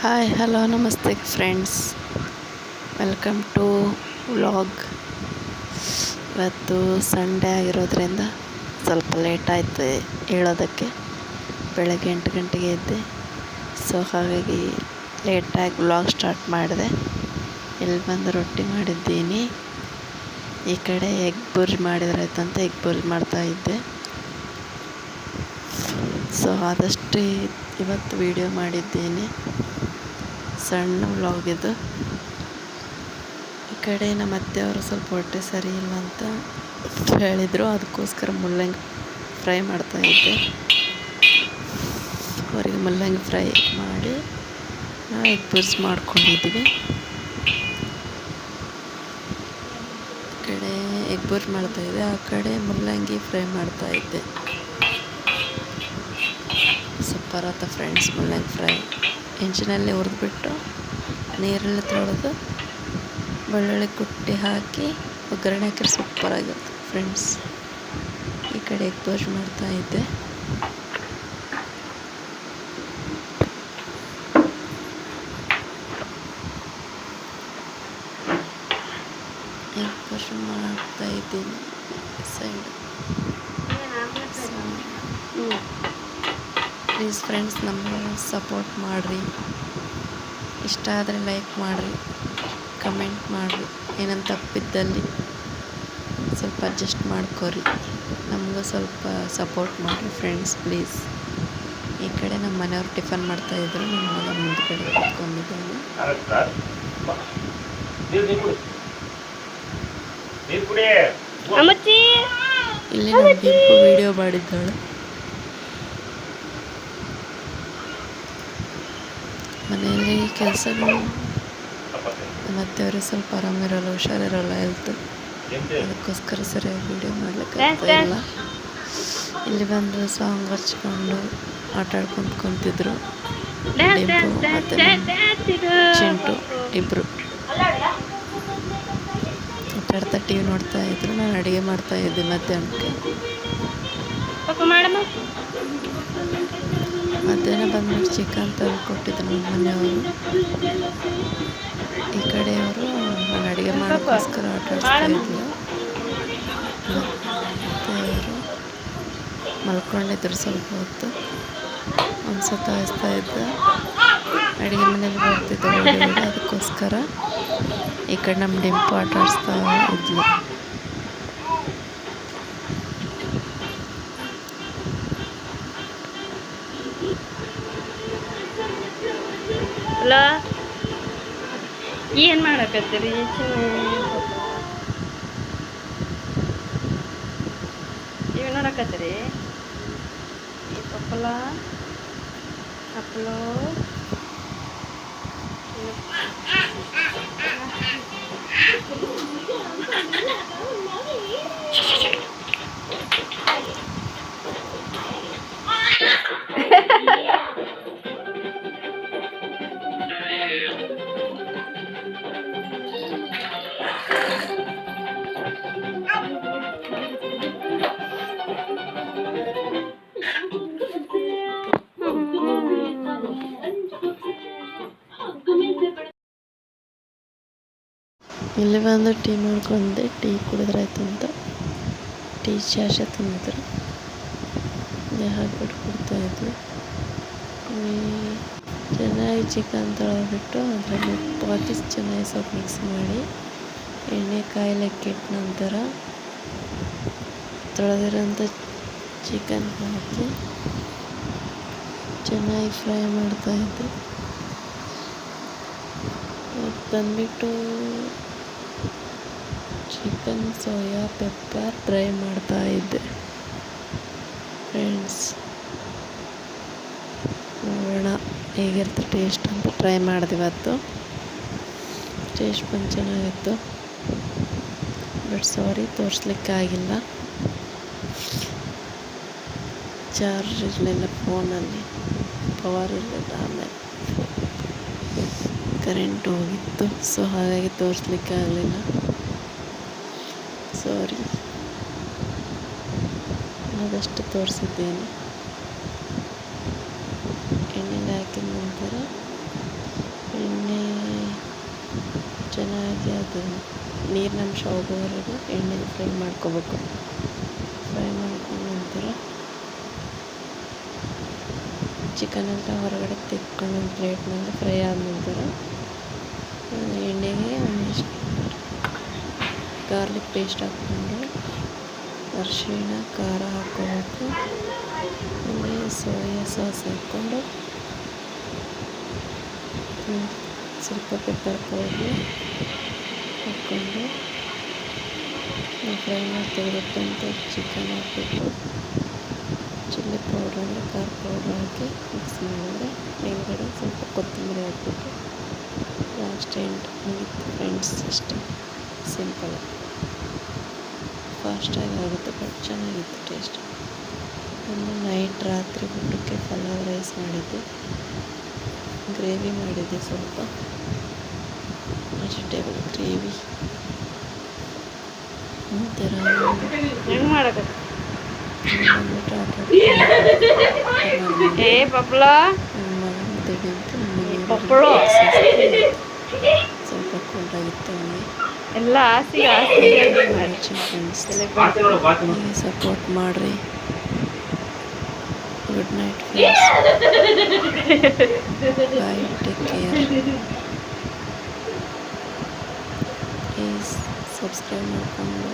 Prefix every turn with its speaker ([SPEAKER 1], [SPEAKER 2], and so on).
[SPEAKER 1] Hi hello ನಮಸ್ತೆ friends, welcome to vlog. ಇವತ್ತು Sunday ಆಗಿರೋದ್ರಿಂದ ಸ್ವಲ್ಪ ಲೇಟ್ ಆಯಿತು ಹೇಳೋದಕ್ಕೆ. ಬೆಳಗ್ಗೆ 8 ಗಂಟೆಗೆ ಎದ್ದೆ, ಸೊ ಹಾಗಾಗಿ ಲೇಟಾಗಿ ವ್ಲಾಗ್ ಸ್ಟಾರ್ಟ್ ಮಾಡಿದೆ. ಇಲ್ಲಿ ಬಂದು ರೊಟ್ಟಿ ಮಾಡಿದ್ದೀನಿ. ಈ ಕಡೆ ಎಗ್ ಬುರ್ಜಿ ಮಾಡಿದ್ರಾಯ್ತಂತ ಎಗ್ ಬುರ್ಜಿ ಮಾಡ್ತಾಯಿದ್ದೆ. ಸೊ ಆದಷ್ಟು ಇವತ್ತು ವಿಡಿಯೋ ಮಾಡಿದ್ದೀನಿ, ಸಣ್ಣ ವ್ಲಾಗ್ ಇದು. ಈ ಕಡೆ ನಮ್ಮ ಅತ್ತೆಯವರು ಸ್ವಲ್ಪ ಹೊಟ್ಟೆ ಸರಿ ಇಲ್ಲ ಅಂತ ಹೇಳಿದರು, ಅದಕ್ಕೋಸ್ಕರ ಮುಲ್ಲಂಗಿ ಫ್ರೈ ಮಾಡ್ತಾಯಿದ್ದೆ. ಅವರಿಗೆ ಮುಲ್ಲಂಗಿ ಫ್ರೈ ಮಾಡಿ ನಾವು ಎಗ್ ಬುರ್ಜಿ ಮಾಡ್ಕೊಂಡಿದ್ವಿ. ಈ ಕಡೆ ಎಗ್ ಬುರ್ಜಿ ಮಾಡ್ತಾಯಿದ್ದೆ, ಆ ಕಡೆ ಮುಲ್ಲಂಗಿ ಫ್ರೈ ಮಾಡ್ತಾಯಿದ್ದೆ. ಸೂಪರ್ ಆಯ್ತು ಫ್ರೆಂಡ್ಸ್ ಮುಲ್ಲಂಗಿ ಫ್ರೈ. ಹೆಂಚಿನಲ್ಲಿ ಹುರಿದ್ಬಿಟ್ಟು ನೀರಲ್ಲಿ ತೊಳೆದು ಬೆಳ್ಳುಳ್ಳಿ ಕುಟ್ಟಿ ಹಾಕಿ ಒಗ್ಗರಣೆ ಹಾಕಿದ್ರೆ ಸೂಪರಾಗಿರುತ್ತೆ ಫ್ರೆಂಡ್ಸ್. ಈ ಕಡೆ ಎಗ್ ಬುರ್ಜಿ ಮಾಡ್ತಾಯಿದ್ದೆ. ಎಗ್ ಬುರ್ಜಿ ಮಾಡ್ತಾಯಿದ್ದೀನಿ ಸೈಡ್. ಪ್ಲೀಸ್ ಫ್ರೆಂಡ್ಸ್, ನಮಗೆ ಸಪೋರ್ಟ್ ಮಾಡಿರಿ. ಇಷ್ಟ ಆದರೆ ಲೈಕ್ ಮಾಡಿರಿ, ಕಮೆಂಟ್ ಮಾಡಿರಿ. ಏನಂತ ತಪ್ಪಿದ್ದಲ್ಲಿ ಸ್ವಲ್ಪ ಅಡ್ಜಸ್ಟ್ ಮಾಡ್ಕೊರಿ. ನಮಗೂ ಸ್ವಲ್ಪ ಸಪೋರ್ಟ್ ಮಾಡಿರಿ ಫ್ರೆಂಡ್ಸ್ ಪ್ಲೀಸ್. ಈ ಕಡೆ ನಮ್ಮ ಮನೆಯವ್ರು ಟಿಫನ್ ಮಾಡ್ತಾಯಿದ್ರು, ನಮ್ಮ ಮಗ ಮುಂದ್ಗಡೆ ಕೂತ್ಕೊಂಡಿದ್ದಾನೆ. ಇಲ್ಲಿ ನಮ್ಮ ದೀಪು ವಿಡಿಯೋ ಮಾಡಿದ್ದಾಳೆ. ಮನೆಯಲ್ಲಿ ಕೆಲಸಗಳು, ಮತ್ತು ಅವ್ರಿಗೆ ಸ್ವಲ್ಪ ಆರಾಮಿರಲ್ಲ, ಹುಷಾರಿರಲ್ಲ ಹೆಲ್ತ್, ಅದಕ್ಕೋಸ್ಕರ ಸರಿಯಾಗಿ ವಿಡಿಯೋ ಮಾಡ್ಲಿಕ್ಕೆ ಆಗ್ತಾ ಇಲ್ಲ. ಇಲ್ಲಿ ಬಂದು ಸಾಂಗ್ ಹಚ್ಕೊಂಡು ಆಟ ಆಡ್ಕೊಂಡು ಕುಂತಿದ್ರು ಡಿಂಪು ಮತ್ತು ಚಿಂಟು ಇಬ್ಬರು. ಆಟಾಡ್ತಾ ಟಿ ವಿ ನೋಡ್ತಾಯಿದ್ರು. ನಾನು ಅಡುಗೆ ಮಾಡ್ತಾಯಿದ್ದೆ ಮಧ್ಯಾಹ್ನಕ್ಕೆ. ಮಧ್ಯಾಹ್ನ ಬಂದ್ಬಿಟ್ಟು ಚಿಕನ್ ತಂದು ಕೊಟ್ಟಿದ್ರು ನಮ್ಮ ಮನೆಯವರು. ಈ ಕಡೆಯವರು ನಾನು ಅಡುಗೆ ಮಾಡೋಕ್ಕೋಸ್ಕರ ಆಟ ಆಡಿಸ್ತಾಯಿದ್ರು. ಮತ್ತು ಅವರು ಮಲ್ಕೊಂಡಿದ್ರು ಸ್ವಲ್ಪ ಹೊತ್ತು. ಒಂದು ಸತಾಯಿಸ್ತಾ ಇದ್ದ, ಅಡುಗೆ ಮನೇಲಿ ಬರ್ತಿದ್ದೆ ಹೊರಗಡೆ, ಅದಕ್ಕೋಸ್ಕರ ಈ ಕಡೆ ನಮ್ಮ ಡಿಂಪು ಆಟ ಆಡಿಸ್ತಾ ಇದ್ಲು.
[SPEAKER 2] ಹಲೋ, ಏನು ಮಾಡಕತ್ತೀರಿ? ಏನು ನೋಡಕತ್ತೀರಿ? ಪಪ್ಪಲ ಅಪ್ಪಲೋ
[SPEAKER 1] ಇಲ್ಲಿ ಬಂದು ಟೀ ಮಾಡ್ಕೊಂಡೆ. ಟೀ ಕುಡಿದ್ರಾಯ್ತು ಅಂತ ಟೀ ಚಾಷೆ ತಂದಿದ್ರು, ಹಾಕ್ಬಿಟ್ಟು ಕುಡ್ತಾಯಿದ್ವಿ. ಚೆನ್ನಾಗಿ ಚಿಕನ್ ತೊಳೆದ್ಬಿಟ್ಟು ಅದರಲ್ಲಿ ಉಪ್ಪು ಚೆನ್ನಾಗಿ ಸ್ವಲ್ಪ ಮಿಕ್ಸ್ ಮಾಡಿ ಎಣ್ಣೆ ಕಾಯ್ಲಿಕ್ಕೆ ಇಟ್ಟ ನಂತರ ತೊಳೆದಿರೋಂಥ ಚಿಕನ್ ಹಾಕಿ ಚೆನ್ನಾಗಿ ಫ್ರೈ ಮಾಡ್ತಾಯಿದ್ದೆ. ಬಂದ್ಬಿಟ್ಟು ಚಿಕನ್ ಸೋಯಾ ಪೆಪ್ಪರ್ ಡ್ರೈ ಮಾಡ್ತಾಯಿದ್ದೆ ಫ್ರೆಂಡ್ಸ್. ನೋಡೋಣ ಹೇಗಿರುತ್ತೆ ಟೇಸ್ಟ್ ಅಂತ ಟ್ರೈ ಮಾಡಿದೆ ಇವತ್ತು. ಟೇಸ್ಟ್ ಬಂದು ಚೆನ್ನಾಗಿತ್ತು, ಬಟ್ ಸಾರಿ ತೋರಿಸ್ಲಿಕ್ಕಾಗಿಲ್ಲ, ಚಾರ್ಜ್ ಇರಲಿಲ್ಲ ಫೋನಲ್ಲಿ, ಪವರ್ ಇರಲಿಲ್ಲ. ಆಮೇಲೆ ಕರೆಂಟ್ ಹೋಗಿತ್ತು, ಸೊ ಹಾಗಾಗಿ ತೋರಿಸ್ಲಿಕ್ಕೆ ಆಗಲಿಲ್ಲ, ಸಾರಿ. ಆದಷ್ಟು ತೋರಿಸಿದ್ದೇನೆ. ಎಣ್ಣೆಲಿ ಹಾಕಿದ ನಂತರ ಚೆನ್ನಾಗಿ ಅದು ನೀರಿನಂಶ ಹೋಗೋವರೆಗೂ ಎಣ್ಣೆ ಫ್ರೈ ಮಾಡ್ಕೋಬೇಕು. ಫ್ರೈ ಮಾಡ್ಕೊಂಡ ನಂತರ ಚಿಕನೆಲ್ಲ ಹೊರಗಡೆ ತೆಕ್ಕೊಂಡು ಒಂದು ಪ್ಲೇಟ್ನಲ್ಲಿ ಫ್ರೈ ಆದ ನಂತರ ಎಣ್ಣೆಗೆ ಒಂದಿಷ್ಟು ಗಾರ್ಲಿಕ್ ಪೇಸ್ಟ್ ಹಾಕ್ಕೊಂಡು ಅರಿಶಿಣ ಖಾರ ಹಾಕ್ಕೋಬೇಕು. ಆಮೇಲೆ ಸೋಯಾ ಸಾಸ್ ಹಾಕ್ಕೊಂಡು ಸ್ವಲ್ಪ ಪೆಪ್ಪರ್ ಪೌಡ್ರು ಹಾಕ್ಕೊಂಡು ಫ್ರೈ ಮಾಡಿ ತೆಗೆದಿಟ್ಟಂಥ ಚಿಕನ್ ಹಾಕ್ಬಿಟ್ಟು ಚಿಲ್ಲಿ ಪೌಡ್ರ್ ಅಂದರೆ ಖಾರ ಪೌಡ್ರ್ ಹಾಕಿ ಮಿಕ್ಸ್ ಮಾಡಿದ್ರೆ ಮೇಲ್ಗಡೆ ಸ್ವಲ್ಪ ಕೊತ್ತಂಬರಿ ಹಾಕ್ಬಿಟ್ಟು ಲಾಸ್ಟ್ ಎಂಡ್ ಮುಗಿತು ಫ್ರೆಂಡ್ಸ್. ಅಷ್ಟೇ, ಸಿಂಪಲ್, ಫಾಸ್ಟಾಗಿ ಆಗುತ್ತೆ, ಬಟ್ ಚೆನ್ನಾಗಿತ್ತು ಟೇಸ್ಟ್. ಒಂದು ನೈಟ್ ರಾತ್ರಿ ಊಟಕ್ಕೆ ಪಲಾವ್ ರೈಸ್ ಮಾಡಿದ್ದೆ, ಗ್ರೇವಿ ಮಾಡಿದ್ದೆ, ಸ್ವಲ್ಪ ವೆಜಿಟೇಬಲ್ ಗ್ರೇವಿ ಒಂಥರ
[SPEAKER 2] ಹೆಂಗೆ ಮಾಡಕ
[SPEAKER 1] ಬಂದ್ಬಿಟ್ಟು
[SPEAKER 2] ಏ ಪಪ್ಳ
[SPEAKER 1] ಅಂತ
[SPEAKER 2] ಪಪ್ಪಳು
[SPEAKER 1] ಸ್ವಲ್ಪ ಕೋಲ್ಡಾಗಿತ್ತು ಅವನಿಗೆ.
[SPEAKER 2] ಎಲ್ಲ ಆಸೆಗೆ
[SPEAKER 1] ಫ್ರೆಂಡ್ಸ್ ಸಪೋರ್ಟ್ ಮಾಡಿರಿ. Good night friends, bye, take care. Please subscribe ಮಾಡ್ಕೊಂಡು